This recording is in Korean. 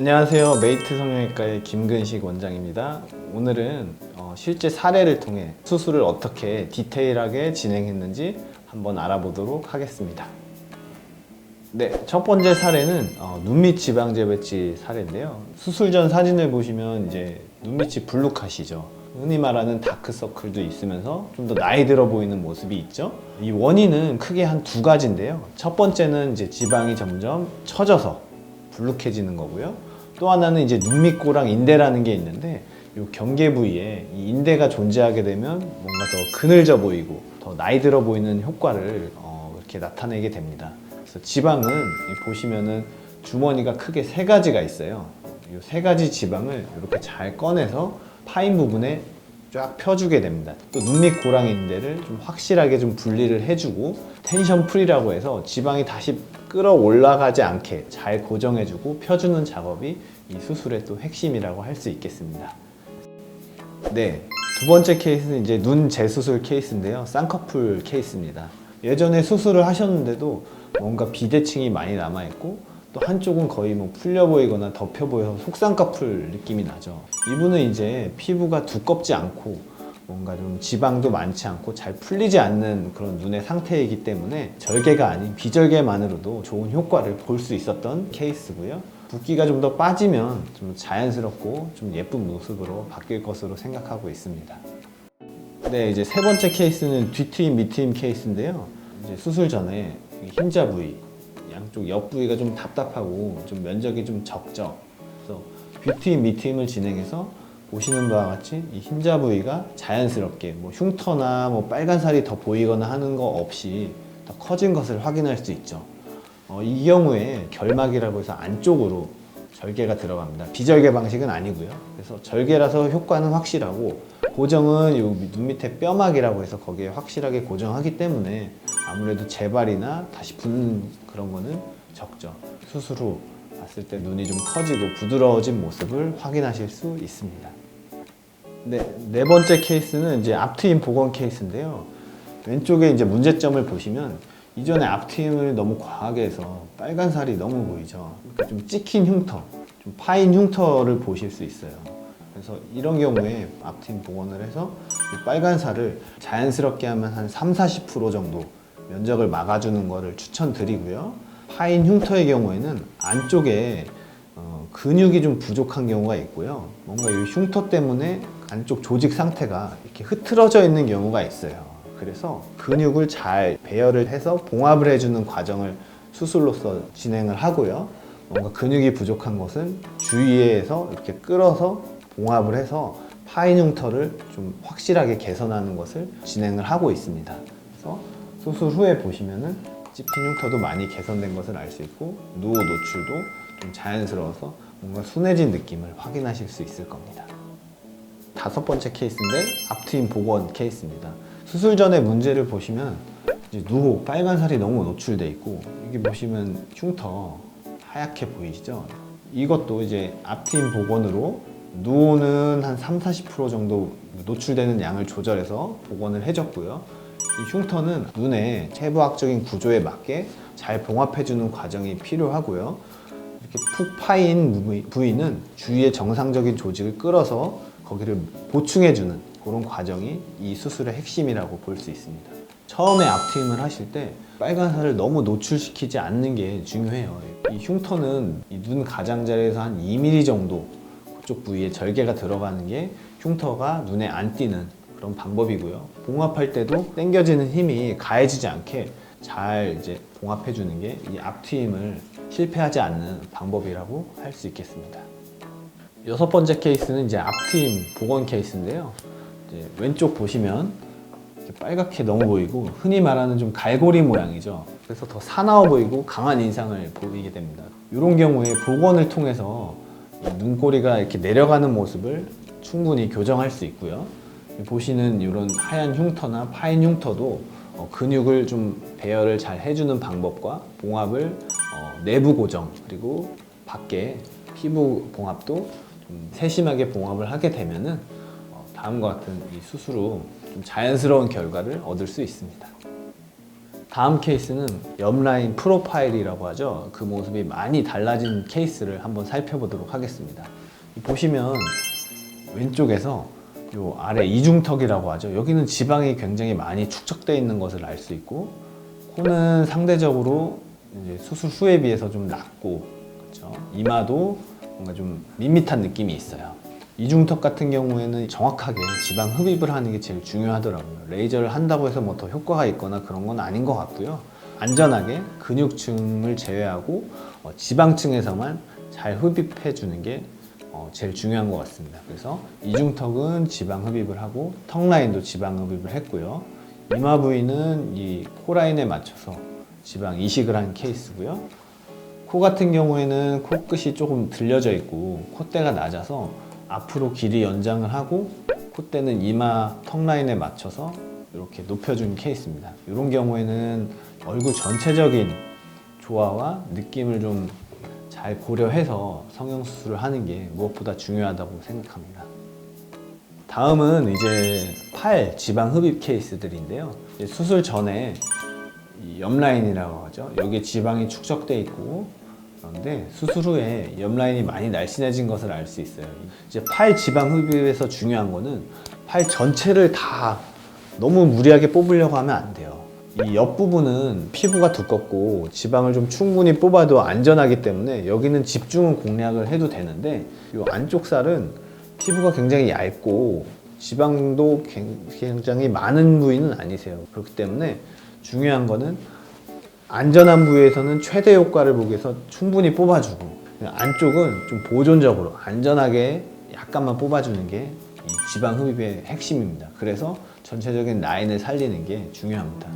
안녕하세요. 메이트 성형외과의 김근식 원장입니다. 오늘은 실제 사례를 통해 수술을 어떻게 디테일하게 진행했는지 한번 알아보도록 하겠습니다. 네, 첫 번째 사례는 눈 밑 지방 재배치 사례인데요. 수술 전 사진을 보시면 이제 눈 밑이 불룩하시죠. 흔히 말하는 다크서클도 있으면서 좀 더 나이 들어 보이는 모습이 있죠. 이 원인은 크게 한 두 가지인데요. 첫 번째는 이제 지방이 점점 처져서 불룩해지는 거고요. 또 하나는 이제 눈밑꼬랑 인대라는 게 있는데 이 경계 부위에 이 인대가 존재하게 되면 뭔가 더 그늘져 보이고 더 나이 들어 보이는 효과를 이렇게 나타내게 됩니다. 그래서 지방은 보시면은 주머니가 크게 세 가지가 있어요. 이 세 가지 지방을 이렇게 잘 꺼내서 파인 부분에 쫙 펴주게 됩니다. 또 눈밑 고랑 인대를 좀 확실하게 좀 분리를 해주고 텐션 풀이라고 해서 지방이 다시 끌어올라가지 않게 잘 고정해주고 펴주는 작업이 이 수술의 또 핵심이라고 할 수 있겠습니다. 네, 두 번째 케이스는 이제 눈 재수술 케이스인데요. 쌍꺼풀 케이스입니다. 예전에 수술을 하셨는데도 뭔가 비대칭이 많이 남아있고 또 한쪽은 거의 뭐 풀려 보이거나 덮여 보여서 속쌍꺼풀 느낌이 나죠. 이분은 이제 피부가 두껍지 않고 뭔가 좀 지방도 많지 않고 잘 풀리지 않는 그런 눈의 상태이기 때문에 절개가 아닌 비절개만으로도 좋은 효과를 볼 수 있었던 케이스고요. 붓기가 좀 더 빠지면 좀 자연스럽고 좀 예쁜 모습으로 바뀔 것으로 생각하고 있습니다. 네, 이제 세 번째 케이스는 뒤트임 밑트임 케이스인데요. 이제 수술 전에 흰자 부위, 양쪽 옆 부위가 좀 답답하고 좀 면적이 좀 적죠. 그래서 뒤트임 밑트임을 진행해서 보시는 바와 같이 이 흰자 부위가 자연스럽게 뭐 흉터나 뭐 빨간 살이 더 보이거나 하는 거 없이 더 커진 것을 확인할 수 있죠. 이 경우에 결막이라고 해서 안쪽으로 절개가 들어갑니다. 비절개 방식은 아니고요. 그래서 절개라서 효과는 확실하고 고정은 이 눈 밑에 뼈막이라고 해서 거기에 확실하게 고정하기 때문에 아무래도 재발이나 다시 붓는 그런 거는 적죠. 수술 후 봤을 때 눈이 좀 커지고 부드러워진 모습을 확인하실 수 있습니다. 네 번째 케이스는 이제 앞트임 복원 케이스인데요. 왼쪽에 이제 문제점을 보시면 이전에 앞트임을 너무 과하게 해서 빨간 살이 너무 보이죠. 그러니까 좀 찍힌 흉터, 좀 파인 흉터를 보실 수 있어요. 그래서 이런 경우에 앞트임 복원을 해서 이 빨간 살을 자연스럽게 하면 한 30-40% 정도 면적을 막아주는 것을 추천드리고요. 파인 흉터의 경우에는 안쪽에 근육이 좀 부족한 경우가 있고요. 뭔가 이 흉터 때문에 안쪽 조직 상태가 이렇게 흐트러져 있는 경우가 있어요. 그래서 근육을 잘 배열을 해서 봉합을 해주는 과정을 수술로서 진행을 하고요. 뭔가 근육이 부족한 것은 주위에서 이렇게 끌어서 봉합을 해서 파인 흉터를 좀 확실하게 개선하는 것을 진행을 하고 있습니다. 그래서 수술 후에 보시면은 찝힌 흉터도 많이 개선된 것을 알 수 있고 누오 노출도 좀 자연스러워서 뭔가 순해진 느낌을 확인하실 수 있을 겁니다. 다섯 번째 케이스인데 앞트임 복원 케이스입니다. 수술 전에 문제를 보시면 이제 누오, 빨간 살이 너무 노출돼 있고 여기 보시면 흉터 하얗게 보이시죠? 이것도 이제 앞트임 복원으로 누오는 한 30-40% 정도 노출되는 양을 조절해서 복원을 해줬고요. 이 흉터는 눈의 세부학적인 구조에 맞게 잘 봉합해주는 과정이 필요하고요. 이렇게 푹 파인 부위는 주위의 정상적인 조직을 끌어서 거기를 보충해주는 그런 과정이 이 수술의 핵심이라고 볼 수 있습니다. 처음에 앞트임을 하실 때 빨간 살을 너무 노출시키지 않는 게 중요해요. 이 흉터는 이 눈 가장자리에서 한 2mm 정도 그쪽 부위에 절개가 들어가는 게 흉터가 눈에 안 띄는 그런 방법이고요. 봉합할 때도 당겨지는 힘이 가해지지 않게 잘 이제 봉합해 주는 게 이 앞트임을 실패하지 않는 방법이라고 할 수 있겠습니다. 여섯 번째 케이스는 이제 앞트임 복원 케이스인데요. 이제 왼쪽 보시면 이렇게 빨갛게 너무 보이고 흔히 말하는 좀 갈고리 모양이죠. 그래서 더 사나워 보이고 강한 인상을 보이게 됩니다. 이런 경우에 복원을 통해서 눈꼬리가 이렇게 내려가는 모습을 충분히 교정할 수 있고요. 보시는 이런 하얀 흉터나 파인 흉터도 근육을 좀 배열을 잘 해주는 방법과 봉합을 내부 고정 그리고 밖에 피부 봉합도 좀 세심하게 봉합을 하게 되면은 다음과 같은 이 수술 후 좀 자연스러운 결과를 얻을 수 있습니다. 다음 케이스는 옆라인 프로파일이라고 하죠. 그 모습이 많이 달라진 케이스를 한번 살펴보도록 하겠습니다. 보시면 왼쪽에서 요 아래 이중턱이라고 하죠. 여기는 지방이 굉장히 많이 축적되어 있는 것을 알 수 있고, 코는 상대적으로 이제 수술 후에 비해서 좀 낮고, 그렇죠? 이마도 뭔가 좀 밋밋한 느낌이 있어요. 이중턱 같은 경우에는 정확하게 지방 흡입을 하는 게 제일 중요하더라고요. 레이저를 한다고 해서 뭐 더 효과가 있거나 그런 건 아닌 것 같고요. 안전하게 근육층을 제외하고 지방층에서만 잘 흡입해 주는 게 제일 중요한 것 같습니다. 그래서 이중턱은 지방 흡입을 하고 턱 라인도 지방 흡입을 했고요. 이마 부위는 이 코 라인에 맞춰서 지방 이식을 한 케이스고요. 코 같은 경우에는 코끝이 조금 들려져 있고 콧대가 낮아서 앞으로 길이 연장을 하고 콧대는 이마 턱 라인에 맞춰서 이렇게 높여준 케이스입니다. 이런 경우에는 얼굴 전체적인 조화와 느낌을 좀 잘 고려해서 성형수술을 하는 게 무엇보다 중요하다고 생각합니다. 다음은 이제 팔 지방 흡입 케이스들인데요. 수술 전에 이 옆라인이라고 하죠. 여기에 지방이 축적돼 있고, 그런데 수술 후에 옆라인이 많이 날씬해진 것을 알 수 있어요. 이제 팔 지방 흡입에서 중요한 거는 팔 전체를 다 너무 무리하게 뽑으려고 하면 안 돼요. 이 옆부분은 피부가 두껍고 지방을 좀 충분히 뽑아도 안전하기 때문에 여기는 집중은 공략을 해도 되는데, 이 안쪽 살은 피부가 굉장히 얇고 지방도 굉장히 많은 부위는 아니세요. 그렇기 때문에 중요한 거는 안전한 부위에서는 최대 효과를 보기 위해서 충분히 뽑아주고, 안쪽은 좀 보존적으로 안전하게 약간만 뽑아주는 게 이 지방 흡입의 핵심입니다. 그래서 전체적인 라인을 살리는 게 중요합니다.